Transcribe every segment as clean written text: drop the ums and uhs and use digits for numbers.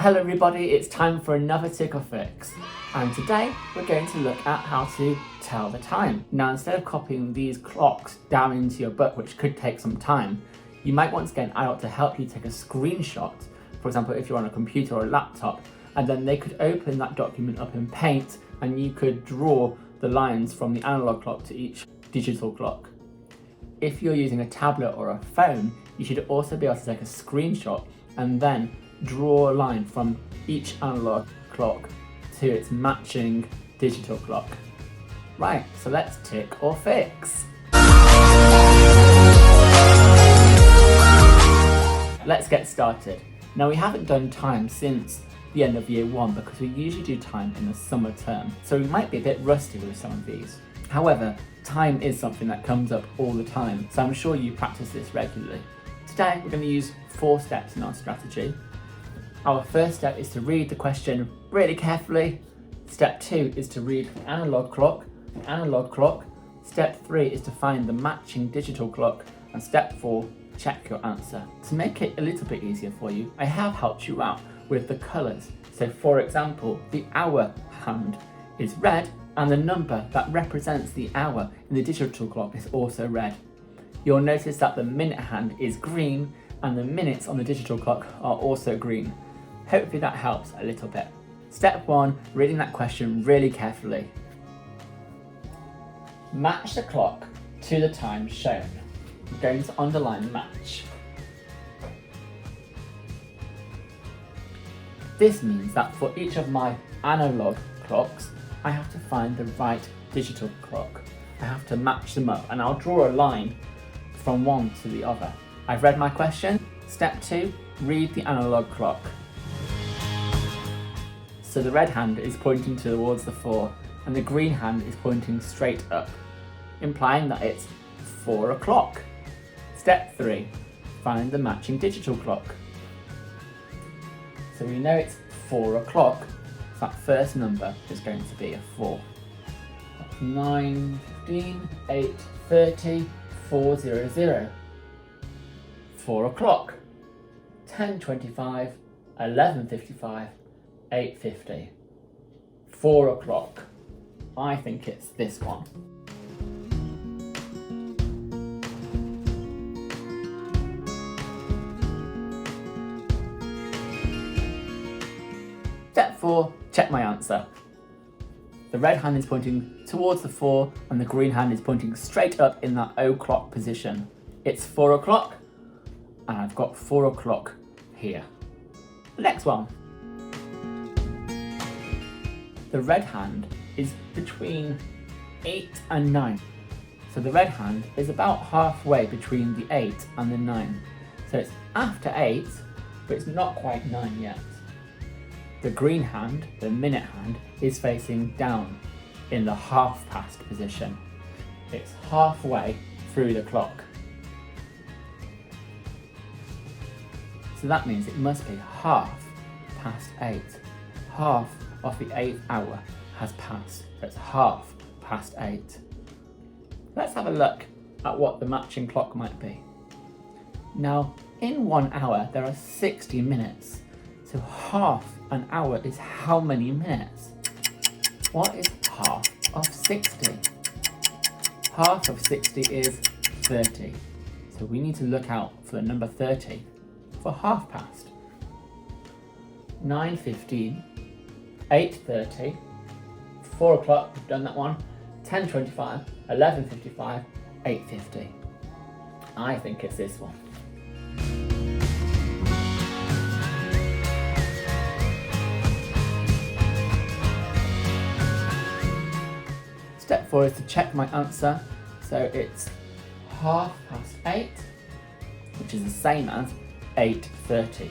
Hello everybody, it's time for another tick or fix, and today we're going to look at how to tell the time. Now, instead of copying these clocks down into your book, which could take some time, you might want to get an adult to help you take a screenshot, for example if you're on a computer or a laptop, and then they could open that document up in Paint and you could draw the lines from the analog clock to each digital clock. If you're using a tablet or a phone, you should also be able to take a screenshot and then draw a line from each analog clock to its matching digital clock. Right, so let's tick or fix. Let's get started. Now, we haven't done time since the end of year one because we usually do time in the summer term, so we might be a bit rusty with some of these. However, time is something that comes up all the time, so I'm sure you practice this regularly. Today we're going to use 4 steps in our strategy. Our first step is to read the question really carefully. Step 2 is to read the analog clock. Step 3 is to find the matching digital clock. And step 4, check your answer. To make it a little bit easier for you, I have helped you out with the colours. So for example, the hour hand is red and the number that represents the hour in the digital clock is also red. You'll notice that the minute hand is green and the minutes on the digital clock are also green. Hopefully that helps a little bit. Step 1, reading that question really carefully. Match the clock to the time shown. I'm going to underline match. This means that for each of my analog clocks, I have to find the right digital clock. I have to match them up and I'll draw a line from one to the other. I've read my question. Step 2, read the analog clock. So the red hand is pointing towards the 4 and the green hand is pointing straight up, implying that it's 4 o'clock. Step 3, find the matching digital clock. So we know it's 4 o'clock, so that first number is going to be a 4. That's 9:15, 8:30, 4:00. 4 o'clock, 10:25, 11:55, 8:50. 4 o'clock. I think it's this one. Step 4, check my answer. The red hand is pointing towards the 4 and the green hand is pointing straight up in that o'clock position. It's 4 o'clock and I've got 4 o'clock here. The next one. The red hand is between 8 and 9. So the red hand is about halfway between the 8 and the 9. So it's after 8, but it's not quite 9 yet. The green hand, the minute hand, is facing down in the half past position. It's halfway through the clock. So that means it must be half past 8. Half of the 8th hour has passed. So it's half past 8. Let's have a look at what the matching clock might be. Now, in 1 hour, there are 60 minutes. So half an hour is how many minutes? What is half of 60? Half of 60 is 30. So we need to look out for the number 30 for half past. 9:15, 8:30, 4 o'clock, we've done that one, 10:25, 11:55, 8:50. I think it's this one. Step 4 is to check my answer. So it's half past 8, which is the same as 8:30.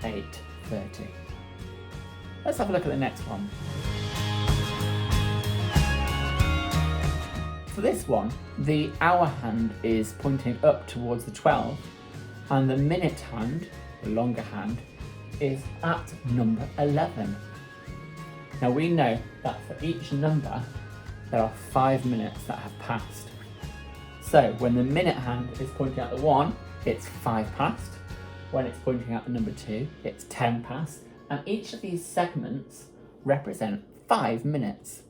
8:30. Let's have a look at the next one. For this one, the hour hand is pointing up towards the 12 and the minute hand, the longer hand, is at number 11. Now we know that for each number there are 5 minutes that have passed. So when the minute hand is pointing at the 1, it's 5 past, when it's pointing out the number 2, it's 10 past, and each of these segments represent 5 minutes.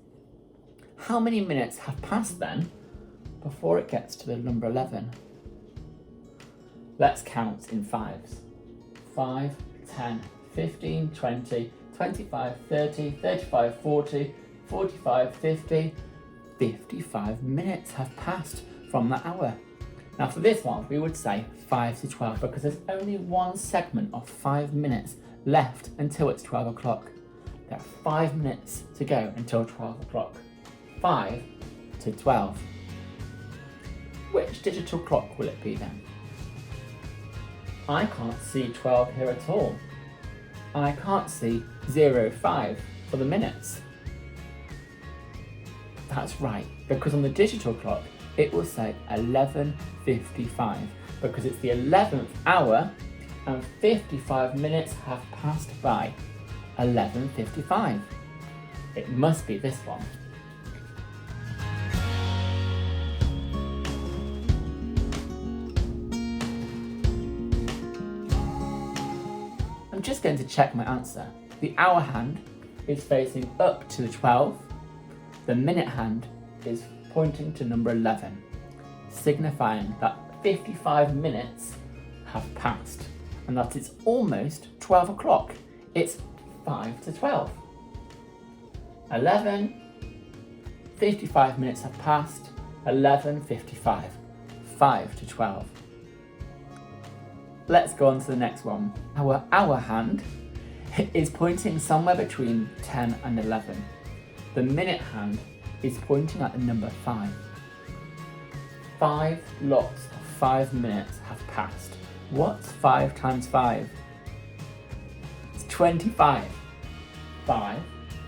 How many minutes have passed then before it gets to the number 11? Let's count in 5s. 5, 10, 15, 20, 25, 30, 35, 40, 45, 50. 55 minutes have passed from the hour. Now for this one, we would say 5 to 12 because there's only one segment of 5 minutes left until it's 12 o'clock. There are 5 minutes to go until 12 o'clock. 5 to 12. Which digital clock will it be then? I can't see 12 here at all. And I can't see 05 for the minutes. That's right, because on the digital clock, it will say 11:55 because it's the 11th hour and 55 minutes have passed by. 11:55. It must be this one. I'm just going to check my answer. The hour hand is facing up to the 12. The minute hand is pointing to number 11, signifying that 55 minutes have passed and that it's almost 12 o'clock. It's 5 to 12. 11, 55 minutes have passed, 11:55, 5 to 12. Let's go on to the next one. Our hour hand is pointing somewhere between 10 and 11. The minute hand is pointing at the number 5. 5 lots of 5 minutes have passed. What's 5 times 5? It's 25. 5,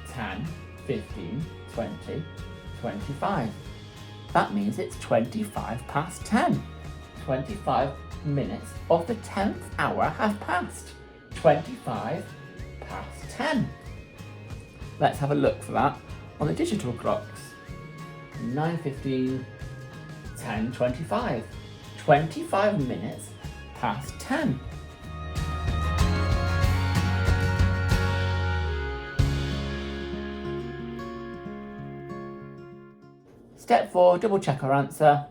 10, 15, 20, 25. That means it's 25 past 10. 25 minutes of the 10th hour have passed. 25 past 10. Let's have a look for that on the digital clocks. 9:15, 10:25. 25 minutes past 10. Step 4, double check our answer.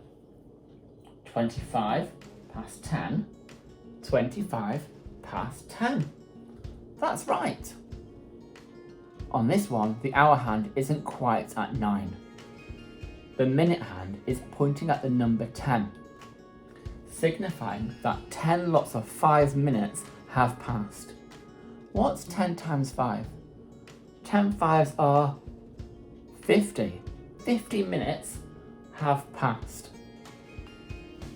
25 past 10, 25 past 10. That's right. On this one, the hour hand isn't quite at 9. The minute hand is pointing at the number 10, signifying that 10 lots of 5 minutes have passed. What's 10 times 5? 10 fives are 50. 50 minutes have passed.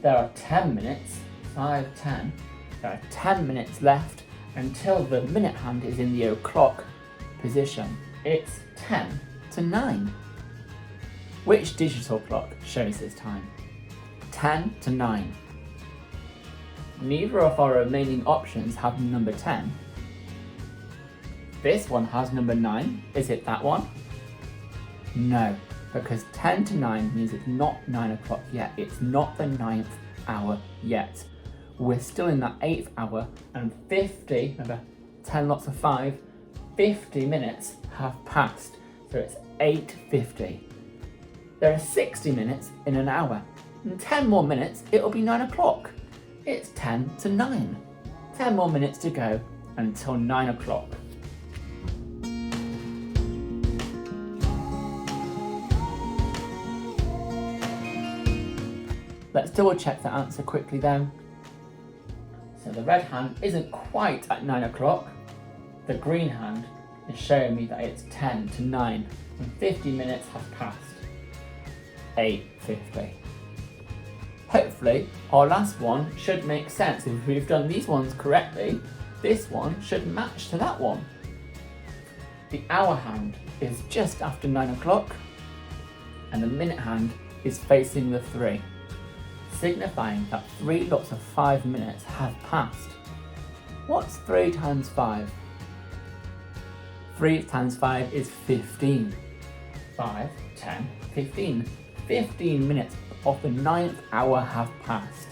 There are 10 minutes, 5, 10. There are 10 minutes left until the minute hand is in the o'clock position. It's 10 to 9. Which digital clock shows this time? 10 to 9. Neither of our remaining options have number 10. This one has number 9. Is it that one? No, because 10 to 9 means it's not 9 o'clock yet. It's not the 9th hour yet. We're still in that 8th hour and 50, remember 10 lots of 5, 50 minutes have passed. So it's 8:50. There are 60 minutes in an hour. In 10 more minutes, it'll be 9 o'clock. It's 10 to 9. 10 more minutes to go until 9 o'clock. Let's double check the answer quickly then. So the red hand isn't quite at 9 o'clock. The green hand is showing me that it's 10 to 9 and 50 minutes have passed. 8:50. Hopefully our last one should make sense. If we've done these ones correctly, this one should match to that one. The hour hand is just after 9 o'clock and the minute hand is facing the 3, signifying that 3 lots of 5 minutes have passed. What's 3 times 5? 3 times 5 is 15. 5, 10, 15. 15 minutes of the 9th hour have passed.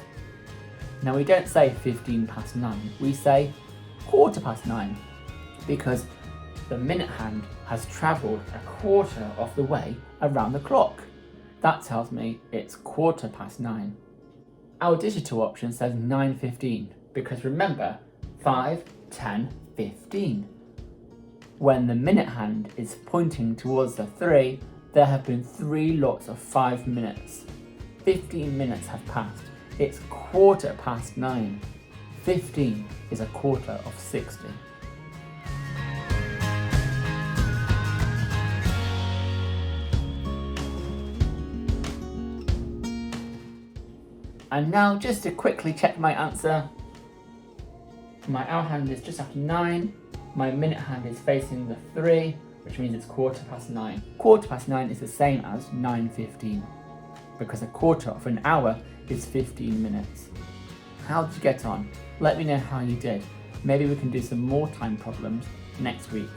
Now we don't say 15 past 9, we say 9:15, because the minute hand has travelled a quarter of the way around the clock. That tells me it's 9:15. Our digital option says 9:15, because remember, 5, 10, 15. When the minute hand is pointing towards the 3, there have been 3 lots of 5 minutes. 15 minutes have passed. It's 9:15. 15 is a quarter of 60. And now, just to quickly check my answer, my hour hand is just after 9, my minute hand is facing the 3, which means it's 9:15. 9:15 is the same as 9:15, because a quarter of an hour is 15 minutes. How did you get on? Let me know how you did. Maybe we can do some more time problems next week.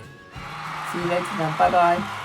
See you later then, bye bye.